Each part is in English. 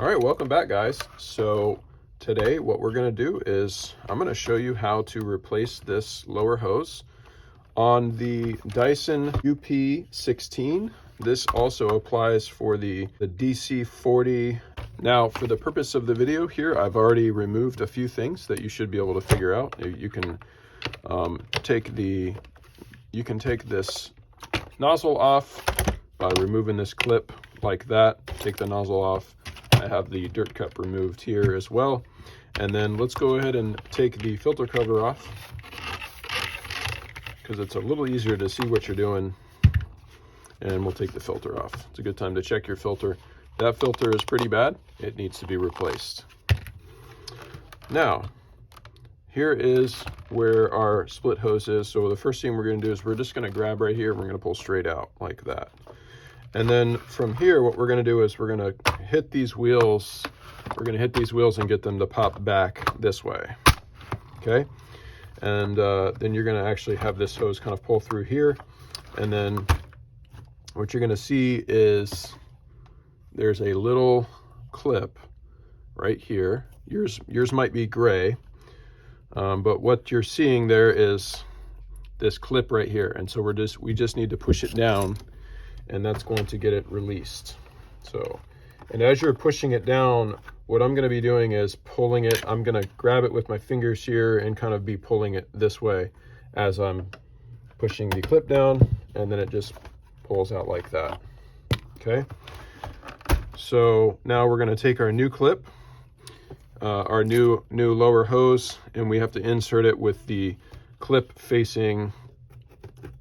All right, welcome back, guys. So today what we're going to do is I'm going to show you how to replace this lower hose on the Dyson UP16. This also applies for the DC40. Now, for the purpose of the video here, I've already removed a few things that you should be able to figure out. You can take this nozzle off by removing this clip like that. Take the nozzle off. I have the dirt cup removed here as well. And then let's go ahead and take the filter cover off, because it's a little easier to see what you're doing. And we'll take the filter off. It's a good time to check your filter. That filter is pretty bad. It needs to be replaced. Now, here is where our split hose is. So the first thing we're going to do is we're just going to grab right here. We're going to pull straight out like that. And then from here, what we're going to do is we're going to hit these wheels. We're going to hit these wheels and get them to pop back this way. Okay. And then you're going to actually have this hose kind of pull through here. And then what you're going to see is there's a little clip right here. Yours might be gray, but what you're seeing there is this clip right here. And so we just need to push it down, and that's going to get it released. So, and as you're pushing it down, what I'm going to be doing is pulling it. I'm going to grab it with my fingers here and kind of be pulling it this way as I'm pushing the clip down, and then it just pulls out like that. Okay. So now we're going to take our new clip, our new lower hose, and we have to insert it with the clip facing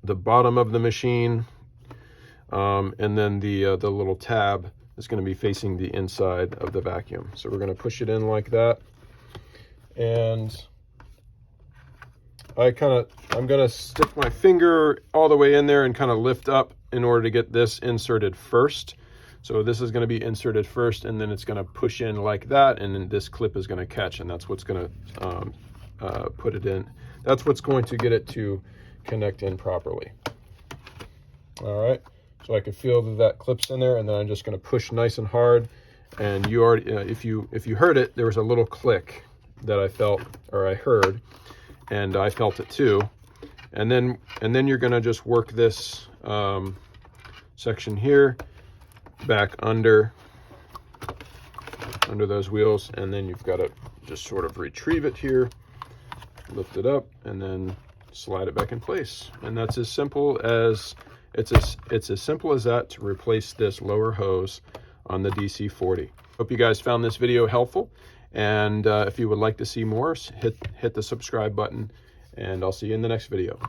the bottom of the machine. And then the little tab is going to be facing the inside of the vacuum. So we're going to push it in like that. And I'm going to stick my finger all the way in there and kind of lift up in order to get this inserted first. So this is going to be inserted first, and then it's going to push in like that, and then this clip is going to catch, and that's what's going to put it in. That's what's going to get it to connect in properly. All right. So I can feel that clip's in there, and then I'm just going to push nice and hard. And you already, if you heard it, there was a little click that I felt, or I heard, and I felt it too. And then you're going to just work this section here back under those wheels, and then you've got to just sort of retrieve it here, lift it up, and then slide it back in place. And that's as simple as it's as simple as that to replace this lower hose on the DC40. Hope you guys found this video helpful, and if you would like to see more, hit the subscribe button, and I'll see you in the next video.